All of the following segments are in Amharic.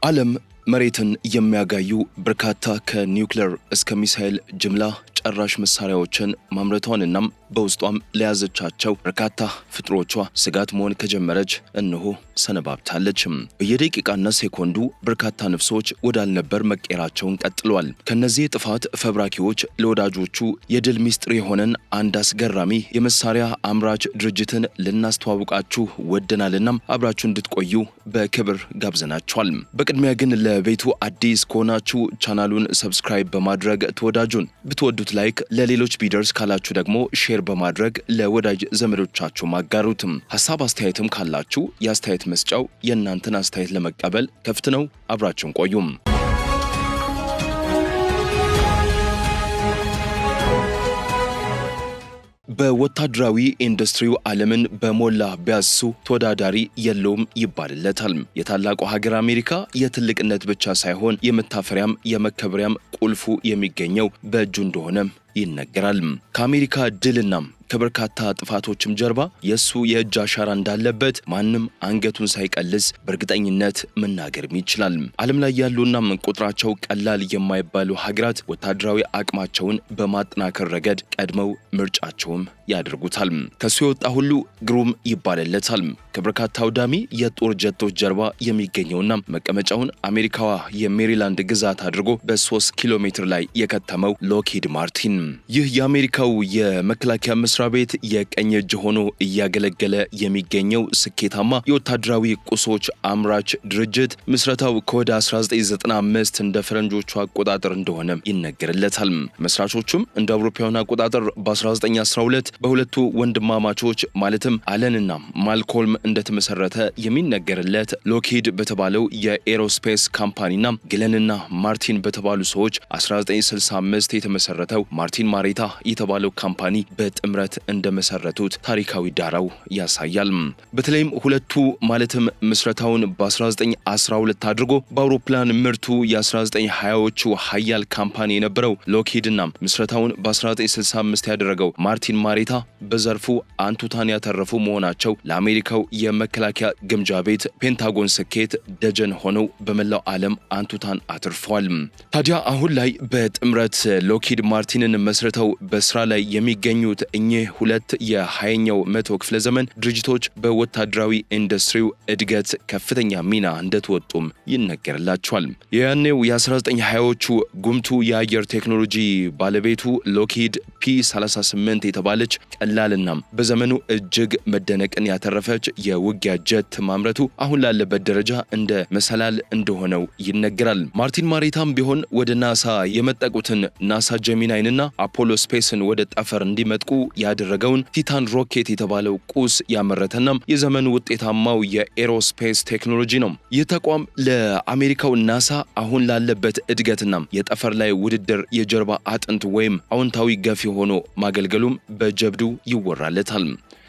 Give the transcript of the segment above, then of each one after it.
ዓለም መሬትን የሚያጋዩ በርካታ ከኒውክሌር እስከ ሚሳኤል ጅምላ ጨራሽ መሳሪያዎችን ማምረቷንና በውስጧም ለያዘቻቸው በርካታ ፍጥሮቿ ስጋት መሆን ከጀመረች እነሆ ሰነባብታለች። በየደቂቃና ሴኮንዱ በርካታ ነፍሶች ወዳልነበር መቀየራቸውን ቀጥለዋል። ከነዚህ ጥፋት ፈብራኪዎች ለወዳጆቹ የድል ሚስጥር የሆነን አንድ አስገራሚ የመሳሪያ አምራች ድርጅትን ልናስተዋውቃችሁ ወደናልና አብራችሁ እንድትቆዩ በክብር ጋብዘናችኋል። በቅድሚያ ግን ለቤቱ አዲስ ከሆናችሁ ቻናሉን ሰብስክራይብ በማድረግ ተወዳጁን ብትወዱት ላይክ ለሌሎች ቢደርስ ካላችሁ ደግሞ ሼር በማድረግ ለወዳጅ ዘመዶቻችሁ ማጋሩት። ሐሳብ አስተያየትም ካላችሁ የአስተያየት መስጫው የእናንተን አስተያየት ለመቀበል ክፍት ነው። አብራችሁን ቆዩም። በወታደራዊ ኢንዱስትሪው ዓለምን በሞላ ቢያሱ ተወዳዳሪ የለውም ይባልለታል። የታላቁ ሀገር አሜሪካ የትልቅነት ብቻ ሳይሆን የመታፈሪያም የመከበሪያም ቁልፉ የሚገኘው በእጁ እንደሆነ ይነገራል። ከአሜሪካ ድልና ከበርካታ ጥፋቶችም ጀርባ የሱ የእጅ አሻራ እንዳለበት ማንም አንገቱን ሳይቀልስ በእርግጠኝነት መናገርም ይችላል። ዓለም ላይ ያሉና ቁጥራቸው ቀላል የማይባሉ ሀገራት ወታደራዊ አቅማቸውን በማጠናከር ረገድ ቀድመው ምርጫቸውም ያደርጉታል። ከሱ የወጣ ሁሉ ግሩም ይባልለታል። ከበርካታ አውዳሚ የጦር ጀቶች ጀርባ የሚገኘውና መቀመጫውን አሜሪካዋ የሜሪላንድ ግዛት አድርጎ በ3 ኪሎ ሜትር ላይ የከተመው ሎክሂድ ማርቲን ይህ የአሜሪካው የመከላከያ መስሪያ ቤት የቀኝ እጅ ሆኖ እያገለገለ የሚገኘው ስኬታማ የወታደራዊ ቁሶች አምራች ድርጅት ምስረታው ከወደ 1995 እንደ ፈረንጆቹ አቆጣጠር እንደሆነ ይነገርለታል። መስራቾቹም እንደ አውሮፓውያን አቆጣጠር በ1912 በሁለቱ ወንድማማቾች ማለትም አለንና ማልኮልም እንደተመሰረተ የሚነገርለት ሎክሂድ በተባለው የኤሮስፔስ ካምፓኒና ግለንና ማርቲን በተባሉ ሰዎች 1965 የተመሰረተው ማርቲን ማሬታ የተባለው ካምፓኒ በጥምረት እንደመሰረቱት ታሪካዊ ዳራው ያሳያል። በተለይም ሁለቱ ማለትም ምስረታውን በ1912 አድርጎ በአውሮፕላን ምርቱ የ1920ዎቹ ሀያል ካምፓኒ የነበረው ሎክሂድና ምስረታውን በ1965 ያደረገው ማርቲን ማሬታ በዘርፉ አንቱታን ያተረፉ መሆናቸው ለአሜሪካው የመከላከያ ግምጃ ቤት ፔንታጎን ስኬት ደጀን ሆነው በመላው ዓለም አንቱታን አትርፈዋል። ታዲያ አሁን ላይ በጥምረት ሎክሂድ ማርቲንን መስርተው በስራ ላይ የሚገኙት እኚህ ሁለት የ20ኛው መቶ ክፍለ ዘመን ድርጅቶች በወታደራዊ ኢንዱስትሪው እድገት ከፍተኛ ሚና እንደተወጡም ይነገርላቸዋል። የያኔው የ1920ዎቹ ጉምቱ የአየር ቴክኖሎጂ ባለቤቱ ሎክሂድ P-38 የተባለች ቀላልና በዘመኑ እጅግ መደነቅን ያተረፈች የውጊያ ጀት ማምረቱ አሁን ላለበት ደረጃ እንደ መሰላል እንደሆነው ይነገራል። ማርቲን ማሬታም ቢሆን ወደ ናሳ የመጠቁትን ናሳ ጀሚናይንና አፖሎ ስፔስን ወደ ጠፈር እንዲመጥቁ ያደረገውን ቲታን ሮኬት የተባለው ቁስ ያመረተና የዘመኑ ውጤታማው የኤሮስፔስ ቴክኖሎጂ ነው። ይህ ተቋም ለአሜሪካው ናሳ አሁን ላለበት እድገትና የጠፈር ላይ ውድድር የጀርባ አጥንት ወይም አዎንታዊ ገፊ ሆኖ ማገልገሉም በጀብዱ ይወራለታል።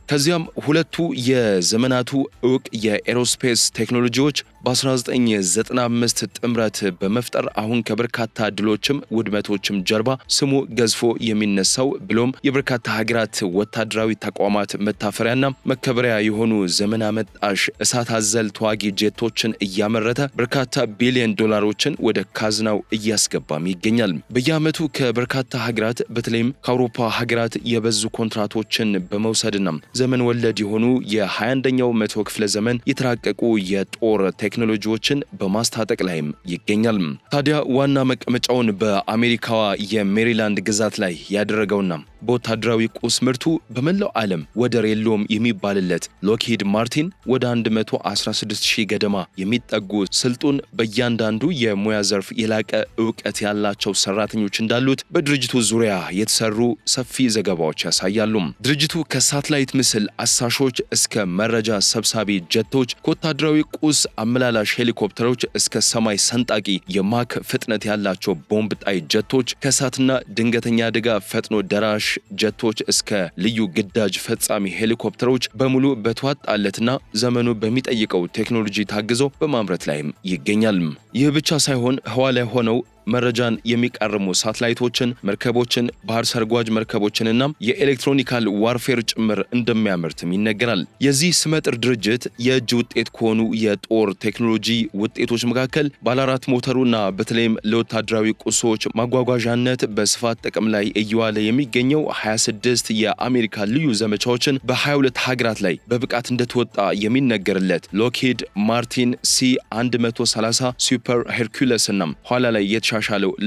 ከዚያም ሁለቱ የዘመናቱ ዕውቅ የኤሮስፔስ ቴክኖሎጂዎች በ1995 ጥምረት በመፍጠር አሁን ከበርካታ ድሎችም ውድመቶችም ጀርባ ስሙ ገዝፎ የሚነሳው ብሎም የበርካታ ሀገራት ወታደራዊ ተቋማት መታፈሪያና መከበሪያ የሆኑ ዘመን አመጣሽ እሳት አዘል ተዋጊ ጄቶችን እያመረተ በርካታ ቢሊዮን ዶላሮችን ወደ ካዝናው እያስገባም ይገኛል። በየዓመቱ ከበርካታ ሀገራት በተለይም ከአውሮፓ ሀገራት የበዙ ኮንትራቶችን በመውሰድና ዘመን ወለድ የሆኑ የ21ኛው መቶ ክፍለ ዘመን የተራቀቁ የጦር ቴክኖሎጂዎችን በማስታጠቅ ላይም ይገኛል። ታዲያ ዋና መቀመጫውን በአሜሪካዋ የሜሪላንድ ግዛት ላይ ያደረገውና በወታደራዊ ቁስ ምርቱ በመላው ዓለም ወደር የለውም የሚባልለት ሎክሂድ ማርቲን ወደ 116,000 ገደማ የሚጠጉ ስልጡን በእያንዳንዱ የሙያ ዘርፍ የላቀ ዕውቀት ያላቸው ሰራተኞች እንዳሉት በድርጅቱ ዙሪያ የተሰሩ ሰፊ ዘገባዎች ያሳያሉ። ድርጅቱ ከሳተላይት ምስል አሳሾች እስከ መረጃ ሰብሳቢ ጀቶች፣ ከወታደራዊ ቁስ አመላላሽ ሄሊኮፕተሮች እስከ ሰማይ ሰንጣቂ የማክ ፍጥነት ያላቸው ቦምብ ጣይ ጀቶች፣ ከእሳትና ድንገተኛ አደጋ ፈጥኖ ደራሽ ጀቶች እስከ ልዩ ግዳጅ ፈጻሚ ሄሊኮፕተሮች በሙሉ በተዋጣለትና ዘመኑ በሚጠይቀው ቴክኖሎጂ ታግዘው በማምረት ላይም ይገኛል። ይህ ብቻ ሳይሆን ህዋ ላይ ሆነው መረጃን የሚቃርሙ ሳተላይቶችን፣ መርከቦችን፣ ባህር ሰርጓጅ መርከቦችንና የኤሌክትሮኒካል ዋርፌር ጭምር እንደሚያመርትም ይነገራል። የዚህ ስመጥር ድርጅት የእጅ ውጤት ከሆኑ የጦር ቴክኖሎጂ ውጤቶች መካከል ባለአራት ሞተሩና በተለይም ለወታደራዊ ቁሶች ማጓጓዣነት በስፋት ጥቅም ላይ እየዋለ የሚገኘው 26 የአሜሪካ ልዩ ዘመቻዎችን በ22 ሀገራት ላይ በብቃት እንደተወጣ የሚነገርለት ሎክሂድ ማርቲን C130 ሱፐር ሄርኩለስ እና ኋላ ላይ የተሻሻለው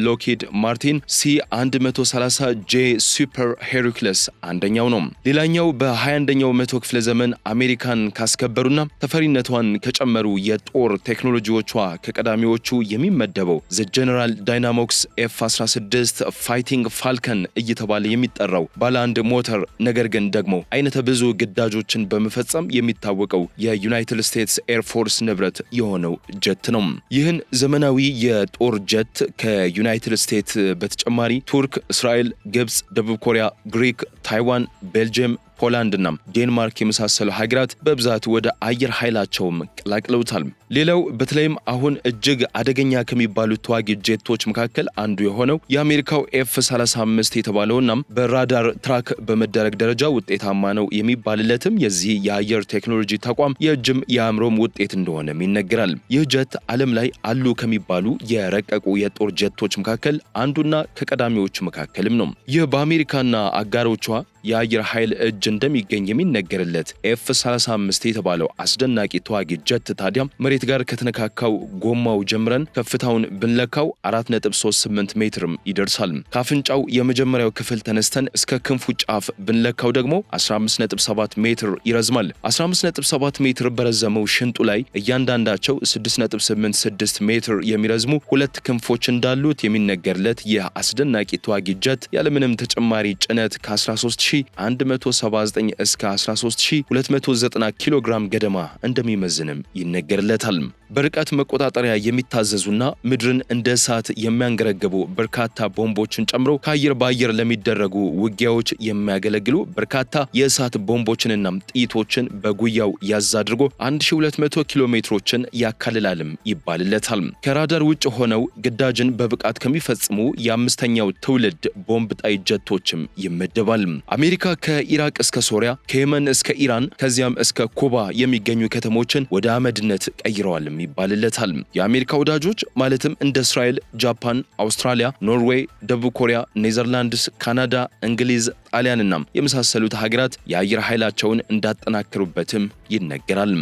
ሎክሂድ ማርቲን C130 J ሱፐር ሄርኩለስ አንደኛው ነው። ሌላኛው በ21ኛው መቶ ክፍለ ዘመን አሜሪካን ካስከበሩና ተፈሪነቷን ከጨመሩ የጦር ቴክኖሎጂዎቿ ከቀዳሚዎቹ የሚመደበው ዘ ጀነራል ዳይናሞክስ F-16 ፋይቲንግ ፋልከን እየተባለ የሚጠራው ባለ አንድ ሞተር ነገር ግን ደግሞ አይነተ ብዙ ግዳጆችን በመፈጸም የሚታወቀው የዩናይትድ ስቴትስ ኤርፎርስ ንብረት የሆነው ጀት ነው። ይህን ዘመናዊ የጦር ጀት ከዩናይትድ ስቴትስ በተጨማሪ ቱርክ፣ እስራኤል፣ ግብጽ፣ ደቡብ ኮሪያ፣ ግሪክ፣ ታይዋን፣ ቤልጅየም፣ ፖላንድና ዴንማርክ የመሳሰሉ ሀገራት በብዛት ወደ አየር ኃይላቸውም ቀላቅለውታል። ሌላው በተለይም አሁን እጅግ አደገኛ ከሚባሉት ተዋጊ ጄቶች መካከል አንዱ የሆነው የአሜሪካው F-35 የተባለውና በራዳር ትራክ በመደረግ ደረጃ ውጤታማ ነው የሚባልለትም የዚህ የአየር ቴክኖሎጂ ተቋም የእጅም የአእምሮም ውጤት እንደሆነም ይነገራል። ይህ ጀት ዓለም ላይ አሉ ከሚባሉ የረቀቁ የጦር ጀቶች መካከል አንዱና ከቀዳሚዎቹ መካከልም ነው። ይህ በአሜሪካና አጋሮቿ የአየር ኃይል እጅ እንደሚገኝ የሚነገርለት F-35 የተባለው አስደናቂ ተዋጊ ጀት ታዲያ መሬት ጋር ከተነካካው ጎማው ጀምረን ከፍታውን ብንለካው 4.38 ሜትርም ይደርሳል። ካፍንጫው የመጀመሪያው ክፍል ተነስተን እስከ ክንፉ ጫፍ ብንለካው ደግሞ 15.7 ሜትር ይረዝማል። 15.7 ሜትር በረዘመው ሽንጡ ላይ እያንዳንዳቸው 6.86 ሜትር የሚረዝሙ ሁለት ክንፎች እንዳሉት የሚነገርለት ይህ አስደናቂ ተዋጊ ጀት ያለምንም ተጨማሪ ጭነት ከ13179 እስከ 13290 ኪሎ ግራም ገደማ እንደሚመዝንም ይነገርለታል። በርቀት መቆጣጠሪያ የሚታዘዙና ምድርን እንደ እሳት የሚያንገረግቡ በርካታ ቦምቦችን ጨምሮ ከአየር በአየር ለሚደረጉ ውጊያዎች የሚያገለግሉ በርካታ የእሳት ቦምቦችንና ጥይቶችን በጉያው ያዝ አድርጎ 1200 ኪሎ ሜትሮችን ያካልላልም ይባልለታል። ከራዳር ውጭ ሆነው ግዳጅን በብቃት ከሚፈጽሙ የአምስተኛው ትውልድ ቦምብ ጣይ ጀቶችም ይመደባል። አሜሪካ ከኢራቅ እስከ ሶሪያ፣ ከየመን እስከ ኢራን ከዚያም እስከ ኩባ የሚገኙ ከተሞችን ወደ አመድነት ቀይረዋልም ይባልለታል። የአሜሪካ ወዳጆች ማለትም እንደ እስራኤል፣ ጃፓን፣ አውስትራሊያ፣ ኖርዌይ፣ ደቡብ ኮሪያ፣ ኔዘርላንድስ፣ ካናዳ፣ እንግሊዝ፣ ጣሊያንና የመሳሰሉት ሀገራት የአየር ኃይላቸውን እንዳጠናከሩበትም ይነገራል።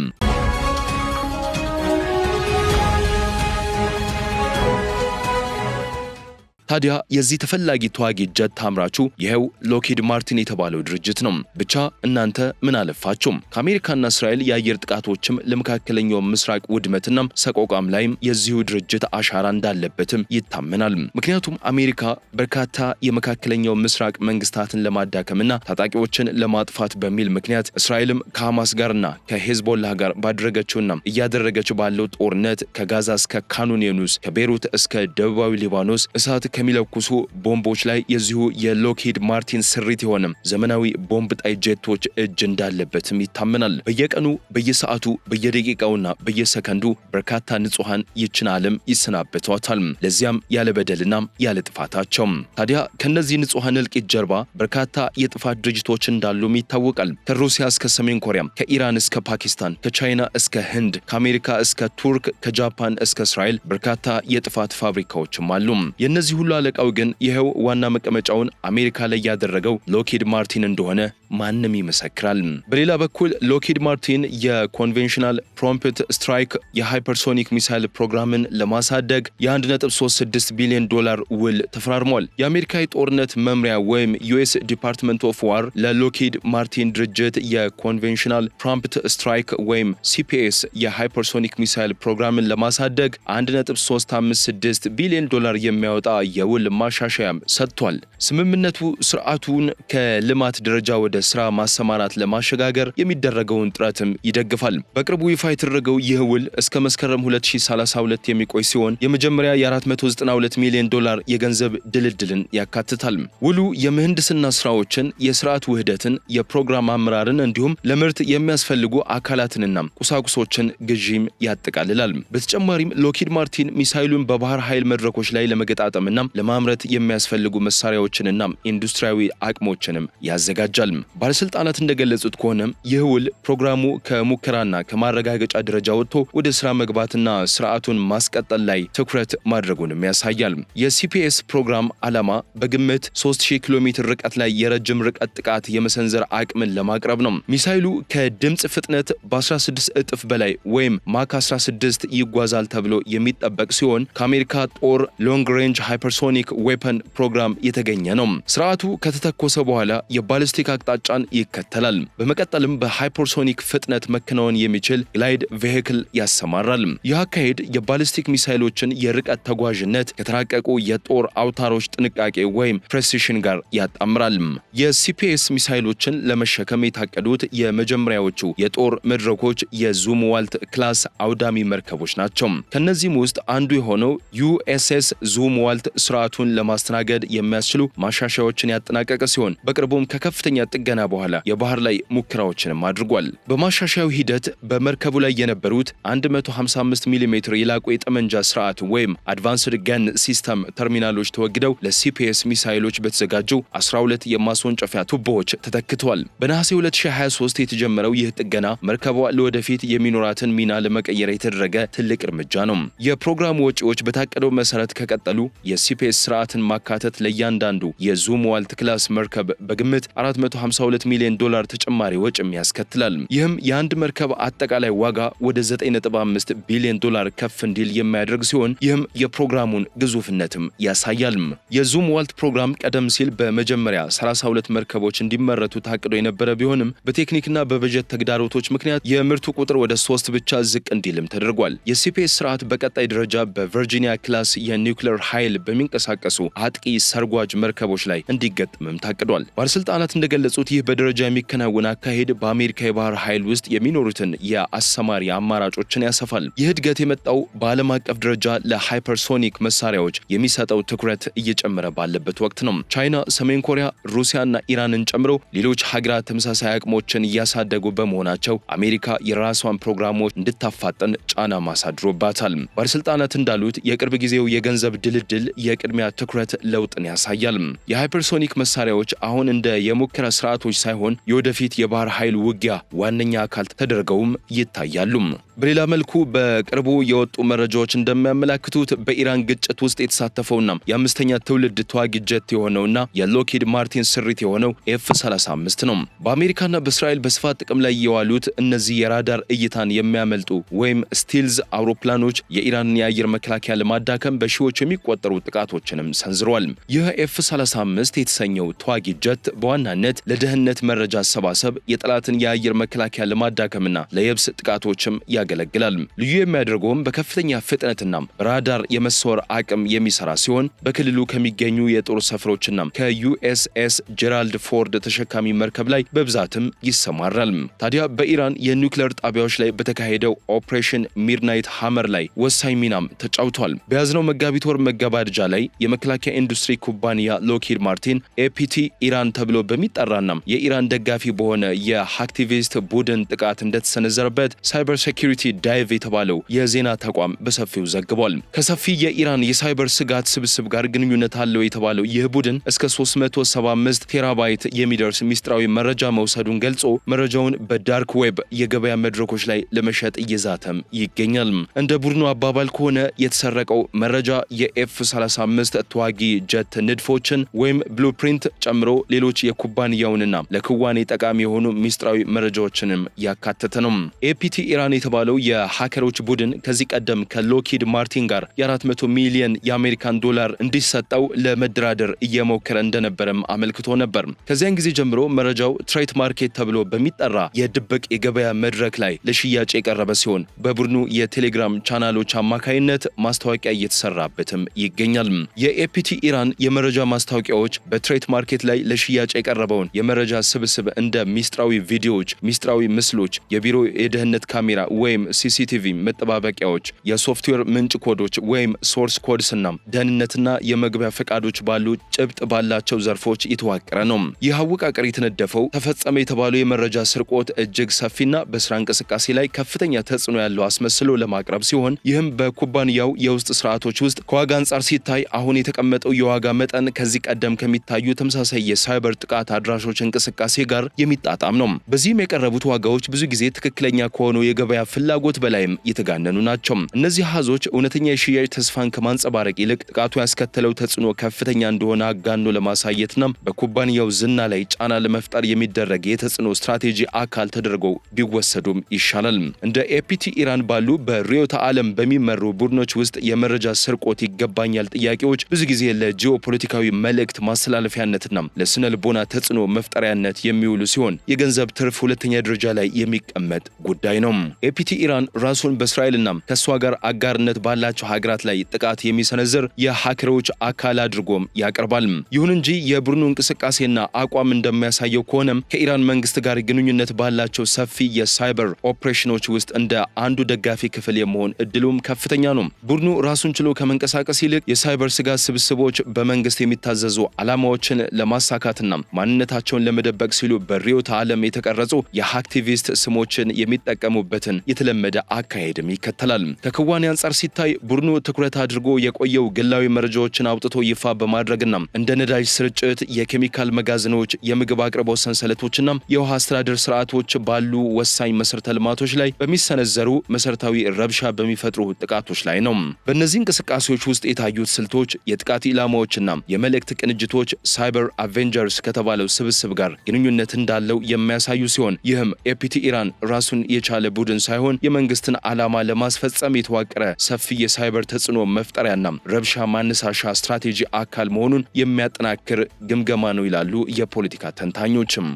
ታዲያ የዚህ ተፈላጊ ተዋጊ ጀት አምራቹ ይሄው ሎክሂድ ማርቲን የተባለው ድርጅት ነው። ብቻ እናንተ ምን አለፋችሁ ከአሜሪካና እስራኤል የአየር ጥቃቶችም ለመካከለኛው ምስራቅ ውድመትና ሰቆቃም ላይም የዚሁ ድርጅት አሻራ እንዳለበትም ይታመናል። ምክንያቱም አሜሪካ በርካታ የመካከለኛው ምስራቅ መንግስታትን ለማዳከምና ታጣቂዎችን ለማጥፋት በሚል ምክንያት እስራኤልም ከሐማስ ጋርና ከሄዝቦላህ ጋር ባደረገችውና እያደረገች ባለው ጦርነት ከጋዛ እስከ ካኑኔኑስ ከቤሩት እስከ ደቡባዊ ሊባኖስ እሳት ከሚለኩሱ ቦምቦች ላይ የዚሁ የሎክሂድ ማርቲን ስሪት የሆነ ዘመናዊ ቦምብ ጣይ ጄቶች እጅ እንዳለበትም ይታመናል። በየቀኑ በየሰዓቱ በየደቂቃውና በየሰከንዱ በርካታ ንጹሃን ይችን ዓለም ይሰናበቷታል። ለዚያም ያለ በደልና ያለ ጥፋታቸው። ታዲያ ከነዚህ ንጹሃን እልቂት ጀርባ በርካታ የጥፋት ድርጅቶች እንዳሉም ይታወቃል። ከሩሲያ እስከ ሰሜን ኮሪያ፣ ከኢራን እስከ ፓኪስታን፣ ከቻይና እስከ ህንድ፣ ከአሜሪካ እስከ ቱርክ፣ ከጃፓን እስከ እስራኤል በርካታ የጥፋት ፋብሪካዎችም አሉ። የነዚህ ሁሉ አለቃው ግን ይሄው ዋና መቀመጫውን አሜሪካ ላይ ያደረገው ሎክሂድ ማርቲን እንደሆነ ማንም ይመሰክራል። በሌላ በኩል ሎክሂድ ማርቲን የኮንቬንሽናል ፕሮምፕት ስትራይክ የሃይፐርሶኒክ ሚሳይል ፕሮግራምን ለማሳደግ የ1.36 ቢሊዮን ዶላር ውል ተፈራርሟል። የአሜሪካ የጦርነት መምሪያ ወይም ዩኤስ ዲፓርትመንት ኦፍ ዋር ለሎክሂድ ማርቲን ድርጅት የኮንቬንሽናል ፕሮምፕት ስትራይክ ወይም ሲፒኤስ የሃይፐርሶኒክ ሚሳይል ፕሮግራምን ለማሳደግ 1.356 ቢሊዮን ዶላር የሚያወጣ የውል ማሻሻያም ሰጥቷል። ስምምነቱ ስርዓቱን ከልማት ደረጃ ወደ ስራ ማሰማራት ለማሸጋገር የሚደረገውን ጥረትም ይደግፋል። በቅርቡ ይፋ የተደረገው ይህ ውል እስከ መስከረም 2032 የሚቆይ ሲሆን የመጀመሪያ የ492 ሚሊዮን ዶላር የገንዘብ ድልድልን ያካትታል። ውሉ የምህንድስና ስራዎችን፣ የስርዓት ውህደትን፣ የፕሮግራም አመራርን እንዲሁም ለምርት የሚያስፈልጉ አካላትንና ቁሳቁሶችን ግዢም ያጠቃልላል። በተጨማሪም ሎኪድ ማርቲን ሚሳይሉን በባህር ኃይል መድረኮች ላይ ለመገጣጠምና ለማምረት የሚያስፈልጉ መሳሪያዎችንና ኢንዱስትሪያዊ አቅሞችንም ያዘጋጃል። ባለስልጣናት እንደገለጹት ከሆነ ይህ ውል ፕሮግራሙ ከሙከራና ከማረጋገጫ ደረጃ ወጥቶ ወደ ስራ መግባትና ስርዓቱን ማስቀጠል ላይ ትኩረት ማድረጉንም ያሳያል። የሲፒኤስ ፕሮግራም ዓላማ በግምት 3000 ኪሎ ሜትር ርቀት ላይ የረጅም ርቀት ጥቃት የመሰንዘር አቅምን ለማቅረብ ነው። ሚሳይሉ ከድምፅ ፍጥነት በ16 እጥፍ በላይ ወይም ማክ 16 ይጓዛል ተብሎ የሚጠበቅ ሲሆን ከአሜሪካ ጦር ሎንግ ሬንጅ ሃይፐርሶኒክ ዌፐን ፕሮግራም የተገኘ ነው። ስርዓቱ ከተተኮሰ በኋላ የባሊስቲክ አቅጣጫን ይከተላል። በመቀጠልም በሃይፐርሶኒክ ፍጥነት መከናወን የሚችል ግላይድ ቬሂክል ያሰማራል። ይህ አካሄድ የባሊስቲክ ሚሳይሎችን የርቀት ተጓዥነት ከተራቀቁ የጦር አውታሮች ጥንቃቄ ወይም ፕሬሲሽን ጋር ያጣምራል። የሲፒኤስ ሚሳይሎችን ለመሸከም የታቀዱት የመጀመሪያዎቹ የጦር መድረኮች የዙም ዋልት ክላስ አውዳሚ መርከቦች ናቸው። ከነዚህም ውስጥ አንዱ የሆነው ዩኤስኤስ ዙም ዋልት ስርዓቱን ለማስተናገድ የሚያስችሉ ማሻሻያዎችን ያጠናቀቀ ሲሆን በቅርቡም ከከፍተኛ ጥገና በኋላ የባህር ላይ ሙከራዎችንም አድርጓል። በማሻሻያው ሂደት በመርከቡ ላይ የነበሩት 155 ሚሜ የላቁ የጠመንጃ ስርዓት ወይም አድቫንስድ ገን ሲስተም ተርሚናሎች ተወግደው ለሲፒኤስ ሚሳይሎች በተዘጋጁ 12 የማስወንጨፊያ ቱቦዎች ተተክተዋል። በነሐሴ 2023 የተጀመረው ይህ ጥገና መርከቧ ለወደፊት የሚኖራትን ሚና ለመቀየር የተደረገ ትልቅ እርምጃ ነው። የፕሮግራሙ ወጪዎች በታቀደው መሰረት ከቀጠሉ የሲፒኤስ ስርዓትን ማካተት ለእያንዳንዱ የዙም ዋልት ክላስ መርከብ በግምት 452 ሚሊዮን ዶላር ተጨማሪ ወጪም ያስከትላል። ይህም የአንድ መርከብ አጠቃላይ ዋጋ ወደ 9.5 ቢሊዮን ዶላር ከፍ እንዲል የሚያደርግ ሲሆን ይህም የፕሮግራሙን ግዙፍነትም ያሳያል። የዙም ዋልት ፕሮግራም ቀደም ሲል በመጀመሪያ 32 መርከቦች እንዲመረቱ ታቅዶ የነበረ ቢሆንም በቴክኒክና በበጀት ተግዳሮቶች ምክንያት የምርቱ ቁጥር ወደ 3 ብቻ ዝቅ እንዲልም ተደርጓል። የሲፒኤስ ስርዓት በቀጣይ ደረጃ በቨርጂኒያ ክላስ የኒውክሌር ኃይል በሚንቀሳቀሱ አጥቂ ሰርጓጅ መርከቦች ላይ እንዲገጥምም ታቅዷል። ባለስልጣናት እንደገለጹት ይህ በደረጃ የሚከናወን አካሄድ በአሜሪካ የባህር ኃይል ውስጥ የሚኖሩትን የአሰማሪ አማራጮችን ያሰፋል። ይህ እድገት የመጣው በዓለም አቀፍ ደረጃ ለሃይፐርሶኒክ መሳሪያዎች የሚሰጠው ትኩረት እየጨመረ ባለበት ወቅት ነው። ቻይና፣ ሰሜን ኮሪያ፣ ሩሲያና ኢራንን ጨምሮ ሌሎች ሀገራት ተመሳሳይ አቅሞችን እያሳደጉ በመሆናቸው አሜሪካ የራሷን ፕሮግራሞች እንድታፋጠን ጫና ማሳድሮባታል። ባለስልጣናት እንዳሉት የቅርብ ጊዜው የገንዘብ ድልድል የቅድሚያ ትኩረት ለውጥን ያሳያል። የሃይፐርሶኒክ መሳሪያዎች አሁን እንደ የሙከራ ስርዓቶች ሳይሆን የወደፊት የባህር ኃይል ውጊያ ዋነኛ አካል ተደርገውም ይታያሉ። በሌላ መልኩ በቅርቡ የወጡ መረጃዎች እንደሚያመላክቱት በኢራን ግጭት ውስጥ የተሳተፈውና የአምስተኛ ትውልድ ተዋጊ ጀት የሆነውና የሎኪድ ማርቲን ስሪት የሆነው ኤፍ-35 ነው። በአሜሪካና በእስራኤል በስፋት ጥቅም ላይ የዋሉት እነዚህ የራዳር እይታን የሚያመልጡ ወይም ስቲልዝ አውሮፕላኖች የኢራንን የአየር መከላከያ ለማዳከም በሺዎች የሚቆጠሩ ጥቃቶችንም ሰንዝረዋል። ይህ ኤፍ-35 የተሰኘው ተዋጊ ጀት በዋናነት ለደህንነት መረጃ አሰባሰብ፣ የጠላትን የአየር መከላከያ ለማዳከምና ለየብስ ጥቃቶችም ያገለግላል። ልዩ የሚያደርገውም በከፍተኛ ፍጥነትና ራዳር የመሰወር አቅም የሚሰራ ሲሆን በክልሉ ከሚገኙ የጦር ሰፈሮችና ከዩኤስኤስ ጄራልድ ፎርድ ተሸካሚ መርከብ ላይ በብዛትም ይሰማራል። ታዲያ በኢራን የኒውክሌር ጣቢያዎች ላይ በተካሄደው ኦፕሬሽን ሚድናይት ሃመር ላይ ወሳኝ ሚናም ተጫውቷል። በያዝነው መጋቢት ወር መገባደጃ ላይ የመከላከያ ኢንዱስትሪ ኩባንያ ሎኪድ ማርቲን ኤፒቲ ኢራን ተብሎ በሚጠራና የኢራን ደጋፊ በሆነ የሃክቲቪስት ቡድን ጥቃት እንደተሰነዘረበት ሳይበር ሴኩሪቲ ዳይቭ የተባለው የዜና ተቋም በሰፊው ዘግቧል። ከሰፊ የኢራን የሳይበር ስጋት ስብስብ ጋር ግንኙነት አለው የተባለው ይህ ቡድን እስከ 375 ቴራባይት የሚደርስ ሚስጥራዊ መረጃ መውሰዱን ገልጾ መረጃውን በዳርክ ዌብ የገበያ መድረኮች ላይ ለመሸጥ እየዛተም ይገኛል። እንደ ቡድኑ አባባል ከሆነ የተሰረቀው መረጃ የኤፍ-35 ተዋጊ ጀት ንድፎችን ወይም ብሉፕሪንት ጨምሮ ሌሎች የኩባንያውንና ለክዋኔ ጠቃሚ የሆኑ ሚስጥራዊ መረጃዎችንም ያካተተ ነው። ኤፒቲ ኢራን የተባለው የሃከሮች ቡድን ከዚህ ቀደም ከሎኪድ ማርቲን ጋር የ400 ሚሊዮን የአሜሪካን ዶላር እንዲሰጠው ለመደራደር እየሞከረ እንደነበረም አመልክቶ ነበር። ከዚያን ጊዜ ጀምሮ መረጃው ትሬት ማርኬት ተብሎ በሚጠራ የድብቅ የገበያ መድረክ ላይ ለሽያጭ የቀረበ ሲሆን በቡድኑ የቴሌግራም ቻናሎች አማካይነት ማስታወቂያ እየተሰራበትም ይገኛል። የኤፒቲ ኢራን የመረጃ ማስታወቂያዎች በትሬት ማርኬት ላይ ለሽያጭ የቀረበውን የመረጃ ስብስብ እንደ ሚስጥራዊ ቪዲዮዎች፣ ሚስጥራዊ ምስሎች፣ የቢሮ የደህንነት ካሜራ ወይም ሲሲቲቪ መጠባበቂያዎች፣ የሶፍትዌር ምንጭ ኮዶች ወይም ሶርስ ኮድስና ደህንነትና የመግቢያ ፈቃዶች ባሉ ጭብጥ ባላቸው ዘርፎች የተዋቀረ ነው። ይህ አወቃቀር የተነደፈው ተፈጸመ የተባለው የመረጃ ስርቆት እጅግ ሰፊና በስራ እንቅስቃሴ ላይ ከፍተኛ ተጽዕኖ ያለው አስመስሎ ለማቅረብ ሲሆን ይህም በኩባንያው የውስጥ ስርዓቶች ውስጥ ከዋጋ አንጻር ሲታይ አሁን የተቀመጠው የዋጋ መጠን ከዚህ ቀደም ከሚታዩ ተመሳሳይ የሳይበር ጥቃት አድራሾች እንቅስቃሴ ጋር የሚጣጣም ነው። በዚህም የቀረቡት ዋጋዎች ብዙ ጊዜ ትክክለኛ ከሆነው የገበያ ፍላጎት በላይም የተጋነኑ ናቸው። እነዚህ አሃዞች እውነተኛ የሽያጭ ተስፋን ከማንጸባረቅ ይልቅ ጥቃቱ ያስከተለው ተጽዕኖ ከፍተኛ እንደሆነ አጋኖ ለማሳየትና በኩባንያው ዝና ላይ ጫና ለመፍጠር የሚደረግ የተጽዕኖ ስትራቴጂ አካል ተደርገው ቢወሰዱም ይሻላል። እንደ ኤፒቲ ኢራን ባሉ በርዕዮተ ዓለም በሚመሩ ቡድኖች ውስጥ የመረጃ ስርቆት ይገባኛል ጥያቄዎች ብዙ ጊዜ ለጂኦፖለቲካዊ መልእክት ማስተላለፊያነትና ለስነ ልቦና ተጽዕኖ መፍጠሪያነት የሚውሉ ሲሆን የገንዘብ ትርፍ ሁለተኛ ደረጃ ላይ የሚቀመጥ ጉዳይ ነው። ኤፒቲ ኢራን ራሱን በእስራኤልና ከሷ ጋር አጋርነት ባላቸው ሀገራት ላይ ጥቃት የሚሰነዝር የሃከሮች አካል አድርጎም ያቀርባል። ይሁን እንጂ የቡድኑ እንቅስቃሴና አቋም እንደሚያሳየው ከሆነም ከኢራን መንግስት ጋር ግንኙነት ባላቸው ሰፊ የሳይበር ኦፕሬሽኖች ውስጥ እንደ አንዱ ደጋፊ ክፍል የመሆን እድሉም ከፍተኛ ነው። ቡድኑ ራሱን ችሎ ከመንቀሳቀስ ይልቅ የሳይበር ስጋት ስብስቦች በመንግስት የሚታዘዙ ዓላማዎችን ለማሳካትና ማንነታቸውን ለመደበቅ ሲሉ በርዕዮተ ዓለም የተቀረጹ የአክቲቪስት ስሞችን የሚጠቀሙበትን የተለመደ አካሄድም ይከተላል። ከክዋኔ አንጻር ሲታይ ቡድኑ ትኩረት አድርጎ የቆየው ግላዊ መረጃዎችን አውጥቶ ይፋ በማድረግና እንደ ነዳጅ ስርጭት፣ የኬሚካል መጋዘኖች፣ የምግብ አቅርቦት ሰንሰለቶችና የውሃ አስተዳደር ስርዓቶች ባሉ ወሳኝ መሰረተ ልማቶች ላይ በሚሰነዘሩ መሰረታዊ ረብሻ በሚፈጥሩ ጥቃቶች ላይ ነው። በእነዚህ እንቅስቃሴዎች ውስጥ የታዩት ስልቶች የጥቃት ኢላማዎችና የመልእክት ቅንጅቶች ሳይበር አቬንጀርስ ከተባለው ስብስብ ጋር ግንኙነት እንዳለው የሚያሳዩ ሲሆን ይህም ኤፒቲ ኢራን ራሱን የቻለ ቡድን ሳይሆን የመንግስትን ዓላማ ለማስፈጸም የተዋቀረ ሰፊ የሳይበር ተጽዕኖ መፍጠሪያና ረብሻ ማነሳሻ ስትራቴጂ አካል መሆኑን የሚያጠናክር ግምገማ ነው ይላሉ የፖለቲካ ተንታኞችም።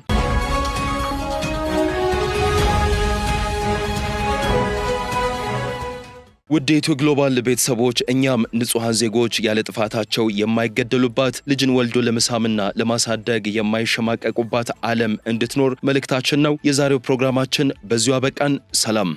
ውድ የኢትዮ ግሎባል ቤተሰቦች እኛም ንጹሃን ዜጎች ያለ ጥፋታቸው የማይገደሉባት ልጅን ወልዶ ለመሳምና ለማሳደግ የማይሸማቀቁባት ዓለም እንድትኖር መልእክታችን ነው። የዛሬው ፕሮግራማችን በዚሁ አበቃን። ሰላም።